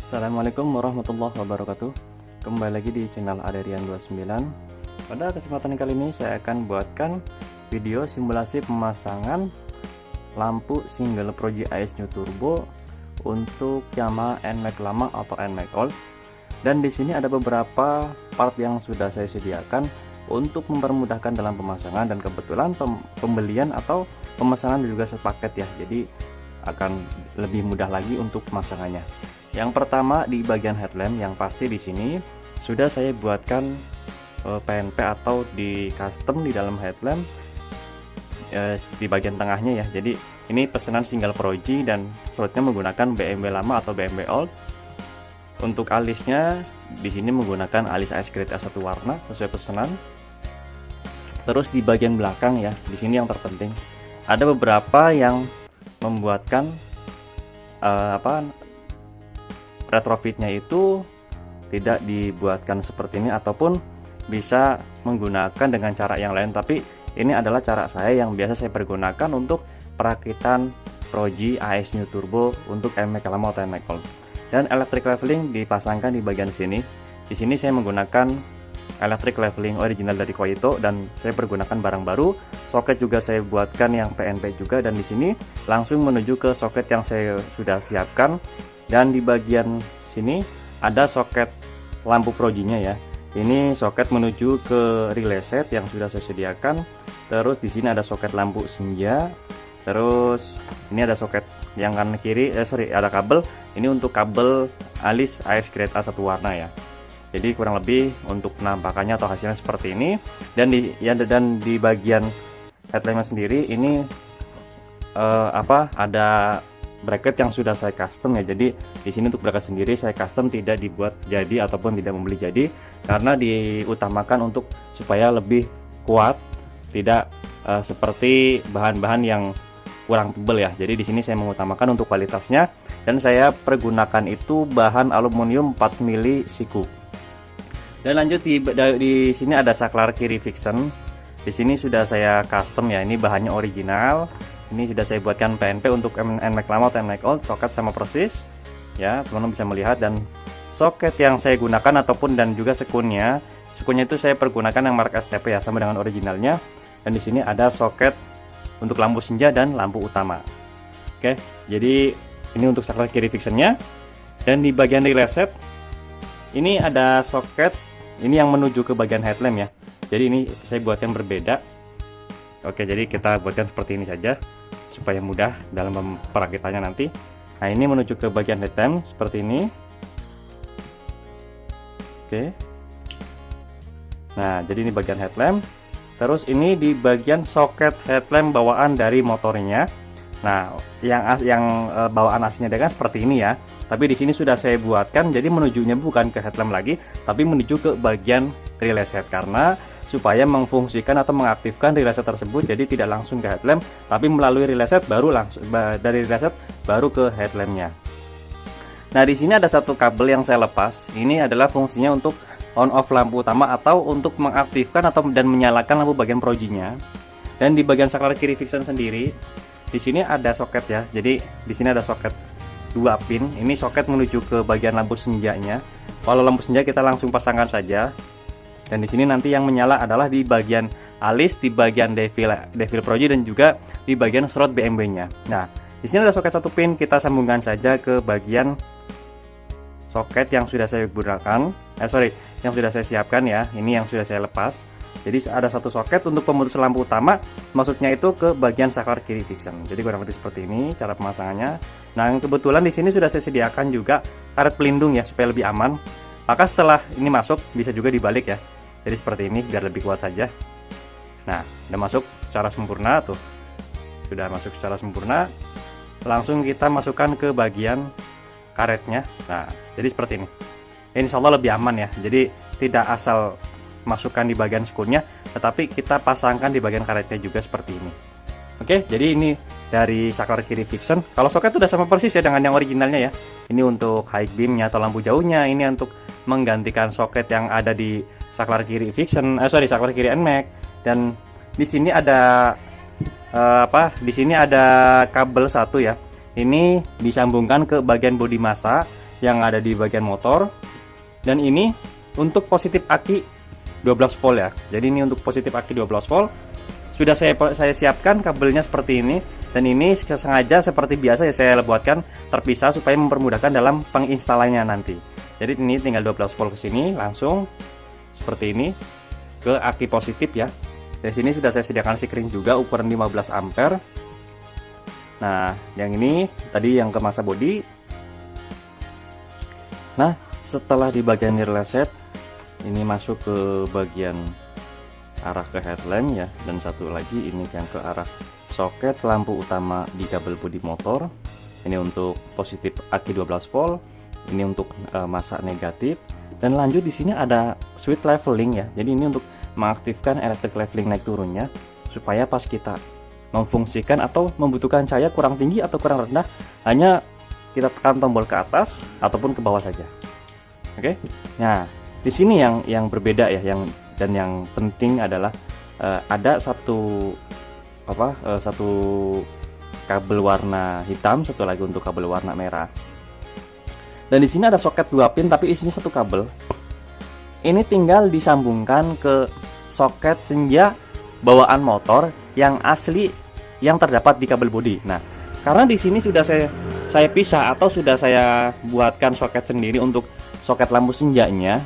Assalamualaikum warahmatullahi wabarakatuh. Kembali lagi di channel Aderian29. Pada kesempatan kali ini saya akan buatkan video simulasi pemasangan lampu single Proji AS New Turbo untuk Yamaha NMAX lama atau NMAX old. Dan di sini ada beberapa part yang sudah saya sediakan untuk mempermudahkan dalam pemasangan, dan kebetulan pembelian atau pemasangan juga sepaket ya. Jadi akan lebih mudah lagi untuk pemasangannya. Yang pertama di bagian headlamp, yang pasti di sini sudah saya buatkan PNP atau di custom di dalam headlamp di bagian tengahnya ya. Jadi ini pesanan single Proji dan slotnya menggunakan BMW lama atau BMW old. Untuk alisnya di sini menggunakan alis AS Grade A1 warna sesuai pesanan. Terus di bagian belakang ya, di sini yang terpenting ada beberapa yang membuatkan retrofitnya itu tidak dibuatkan seperti ini, ataupun bisa menggunakan dengan cara yang lain, tapi ini adalah cara saya yang biasa saya pergunakan untuk perakitan Proji AS New Turbo untuk NMAX lama atau NMAX old. Dan electric leveling dipasangkan di bagian sini. Di sini saya menggunakan electric leveling original dari Koito dan saya pergunakan barang baru. Soket juga saya buatkan yang PNP juga, dan di sini langsung menuju ke soket yang saya sudah siapkan. Dan di bagian sini ada soket lampu Projinya ya. Ini soket menuju ke relay set yang sudah saya sediakan. Terus di sini ada soket lampu senja. Terus ini ada soket yang kanan kiri, ada kabel. Ini untuk kabel alis AS Grade A1 warna ya. Jadi kurang lebih untuk penampakannya atau hasilnya seperti ini. Dan di bagian headlampnya sendiri ini ada bracket yang sudah saya custom ya. Jadi di sini untuk bracket sendiri saya custom, tidak dibuat jadi ataupun tidak membeli jadi, karena diutamakan untuk supaya lebih kuat, tidak seperti bahan-bahan yang kurang tebal ya. Jadi di sini saya mengutamakan untuk kualitasnya, dan saya pergunakan itu bahan aluminium 4 mili siku. Dan lanjut di sini ada saklar kiri Vixen. Di sini sudah saya custom ya, ini bahannya original. Ini sudah saya buatkan PNP untuk NMAX lama atau NMAX old, soket sama persis ya, teman-teman bisa melihat. Dan soket yang saya gunakan ataupun dan juga sekunnya itu saya pergunakan yang merek STP ya, sama dengan originalnya. Dan di sini ada soket untuk lampu senja dan lampu utama. Oke, jadi ini untuk saklar kiri Vixennya. Dan di bagian relay set ini ada soket, ini yang menuju ke bagian headlamp ya. Jadi ini saya buat yang berbeda. Oke, jadi kita buatkan seperti ini saja supaya mudah dalam perakitannya nanti. Nah, ini menuju ke bagian headlamp seperti ini. Oke. Nah, jadi ini bagian headlamp. Terus ini di bagian soket headlamp bawaan dari motornya. Nah, yang bawaan aslinya dengan seperti ini ya. Tapi di sini sudah saya buatkan, jadi menujunya bukan ke headlamp lagi, tapi menuju ke bagian relay set, karena supaya memfungsikan atau mengaktifkan relay set tersebut, jadi tidak langsung ke headlamp, tapi melalui relay set baru langsung dari relay set baru ke headlampnya. Nah, di sini ada satu kabel yang saya lepas. Ini adalah fungsinya untuk on off lampu utama atau untuk mengaktifkan dan menyalakan lampu bagian Projinya. Dan di bagian saklar kiri Vixen sendiri, di sini ada soket ya. Jadi di sini ada soket 2 pin. Ini soket menuju ke bagian lampu senjanya. Kalau lampu senja kita langsung pasangkan saja. Dan di sini nanti yang menyala adalah di bagian alis, di bagian devil Proji, dan juga di bagian slot BMW-nya. Nah, di sini ada soket 1 pin, kita sambungkan saja ke bagian soket yang sudah saya gunakan. Yang sudah saya siapkan ya. Ini yang sudah saya lepas. Jadi ada satu soket untuk pemutus lampu utama, maksudnya itu ke bagian saklar kiri Vixen. Jadi kurang lebih seperti ini cara pemasangannya. Nah, kebetulan di sini sudah saya sediakan juga karet pelindung ya, supaya lebih aman. Maka setelah ini masuk bisa juga dibalik ya. Jadi seperti ini biar lebih kuat saja. Nah, udah masuk secara sempurna tuh. Sudah masuk secara sempurna. Langsung kita masukkan ke bagian karetnya. Nah, jadi seperti ini. Insya Allah lebih aman ya. Jadi tidak asal masukkan di bagian skunnya, tetapi kita pasangkan di bagian karetnya juga seperti ini. Oke, jadi ini dari saklar kiri Vixen. Kalau soket udah sama persis ya dengan yang originalnya ya. Ini untuk high beamnya atau lampu jauhnya. Ini untuk menggantikan soket yang ada di saklar kiri Vixen, saklar kiri NMAX. Dan di sini ada Di sini ada kabel satu ya. Ini disambungkan ke bagian bodi massa yang ada di bagian motor. Dan ini untuk positif aki 12 volt ya. Jadi ini untuk positif aki 12 volt. Sudah saya siapkan kabelnya seperti ini, dan ini sengaja seperti biasa ya saya buatkan terpisah supaya mempermudahkan dalam penginstalannya nanti. Jadi ini tinggal 12 volt ke sini langsung seperti ini ke aki positif ya. Dari sini sudah saya sediakan sikring juga ukuran 15 ampere. Nah, yang ini tadi yang ke masa bodi. Nah, setelah di bagian relay set ini masuk ke bagian arah ke headlamp ya, dan satu lagi ini yang ke arah soket lampu utama di kabel bodi motor. Ini untuk positif aki 12 volt, ini untuk masa negatif, dan lanjut di sini ada switch leveling ya. Jadi ini untuk mengaktifkan electric leveling naik turunnya supaya pas kita memfungsikan atau membutuhkan cahaya kurang tinggi atau kurang rendah, hanya kita tekan tombol ke atas ataupun ke bawah saja. Oke. Nah, di sini yang berbeda ya, dan yang penting adalah ada satu kabel warna hitam, satu lagi untuk kabel warna merah. Dan di sini ada soket 2 pin tapi isinya satu kabel. Ini tinggal disambungkan ke soket senja bawaan motor yang asli yang terdapat di kabel bodi. Nah, karena di sini sudah saya pisah atau sudah saya buatkan soket sendiri untuk soket lampu senjanya,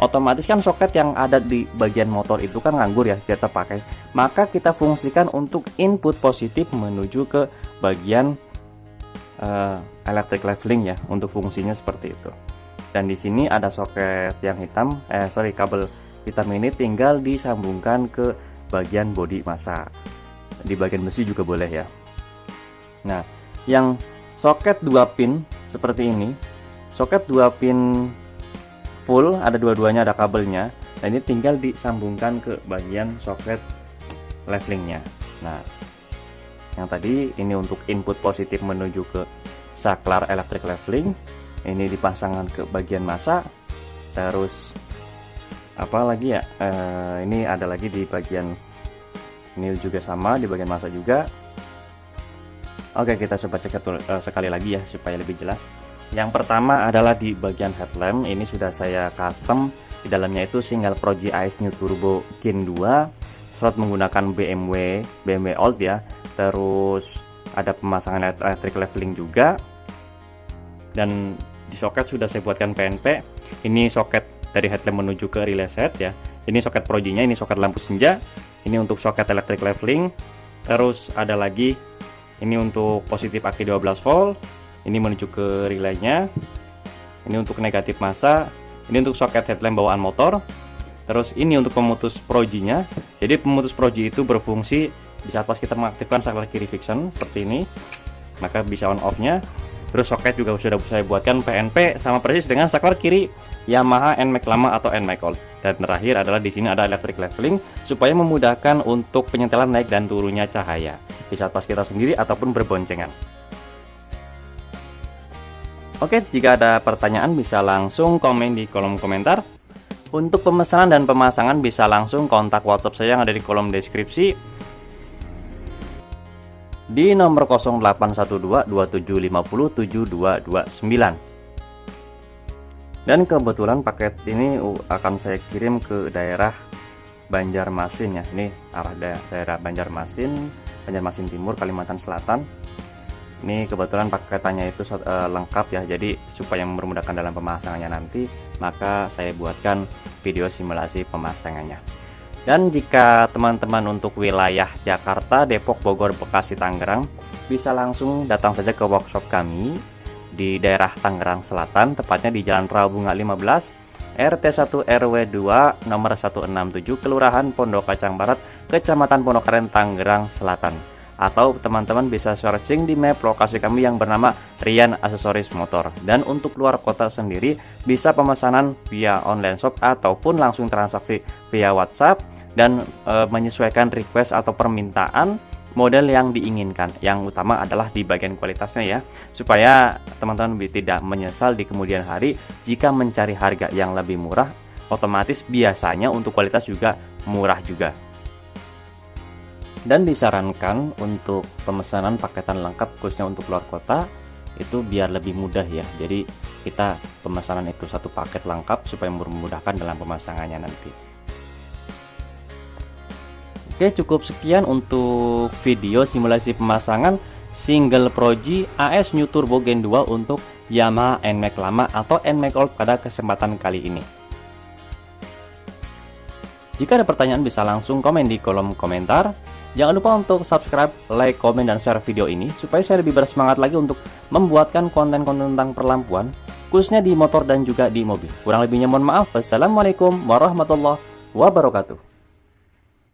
otomatis kan soket yang ada di bagian motor itu kan nganggur ya, tidak terpakai. Maka kita fungsikan untuk input positif menuju ke bagian electric leveling ya, untuk fungsinya seperti itu. Dan di sini ada soket yang hitam, kabel hitam ini tinggal disambungkan ke bagian bodi masa. Di bagian besi juga boleh ya. Nah, yang soket 2 pin seperti ini, soket 2 pin full, ada dua-duanya, ada kabelnya, dan ini tinggal disambungkan ke bagian soket levelingnya. Nah, yang tadi ini untuk input positif menuju ke saklar electric leveling, ini dipasangkan ke bagian masa. Terus apa lagi ya, ini ada lagi di bagian ini juga sama, di bagian masa juga. Oke, kita coba cek sekali lagi ya supaya lebih jelas. Yang pertama adalah di bagian headlamp. Ini sudah saya custom. Di dalamnya itu single Progi AS New Turbo Gen 2, slot menggunakan BMW old ya. Terus ada pemasangan electric leveling juga. Dan di soket sudah saya buatkan PNP. Ini soket dari headlamp menuju ke relay set ya. Ini soket Progi-nya, ini soket lampu senja. Ini untuk soket electric leveling. Terus ada lagi ini untuk positif aki 12 volt. Ini menuju ke relaynya. Ini untuk negatif masa. Ini untuk soket headlamp bawaan motor. Terus ini untuk pemutus Progi-nya. Jadi pemutus Progi itu berfungsi di saat pas kita mengaktifkan saklar kiri fiction seperti ini, maka bisa on off-nya. Terus soket juga sudah saya buatkan PNP sama persis dengan saklar kiri Yamaha NMAX lama atau NMAX old. Dan terakhir adalah di sini ada electric leveling supaya memudahkan untuk penyetelan naik dan turunnya cahaya di saat pas kita sendiri ataupun berboncengan. Oke, jika ada pertanyaan bisa langsung komen di kolom komentar. Untuk pemesanan dan pemasangan bisa langsung kontak WhatsApp saya yang ada di kolom deskripsi di nomor 0812-2750-7229. Dan kebetulan paket ini akan saya kirim ke daerah Banjarmasin ya. Ini arah daerah Banjarmasin Timur, Kalimantan Selatan. Ini kebetulan paketannya itu lengkap ya. Jadi supaya mempermudahkan dalam pemasangannya nanti, maka saya buatkan video simulasi pemasangannya. Dan jika teman-teman untuk wilayah Jakarta, Depok, Bogor, Bekasi, Tangerang, bisa langsung datang saja ke workshop kami di daerah Tangerang Selatan, tepatnya di Jalan Rawabunga 15, RT 1 RW 2 nomor 167, Kelurahan Pondok Kacang Barat, Kecamatan Pondokaren, Tangerang Selatan. Atau teman-teman bisa searching di map lokasi kami yang bernama Rian Aksesoris Motor. Dan untuk luar kota sendiri bisa pemesanan via online shop ataupun langsung transaksi via WhatsApp dan menyesuaikan request atau permintaan model yang diinginkan. Yang utama adalah di bagian kualitasnya ya, supaya teman-teman tidak menyesal di kemudian hari jika mencari harga yang lebih murah. Otomatis biasanya untuk kualitas juga murah juga. Dan disarankan untuk pemesanan paketan lengkap khususnya untuk luar kota itu biar lebih mudah ya. Jadi kita pemesanan itu satu paket lengkap supaya memudahkan dalam pemasangannya nanti. Oke, cukup sekian untuk video simulasi pemasangan single Pro G AS New Turbo Gen 2 untuk Yamaha NMAX lama atau NMAX Old pada kesempatan kali ini. Jika ada pertanyaan bisa langsung komen di kolom komentar. Jangan lupa untuk subscribe, like, komen, dan share video ini supaya saya lebih bersemangat lagi untuk membuatkan konten-konten tentang perlampuan, khususnya di motor dan juga di mobil. Kurang lebihnya mohon maaf. Wassalamualaikum warahmatullahi wabarakatuh.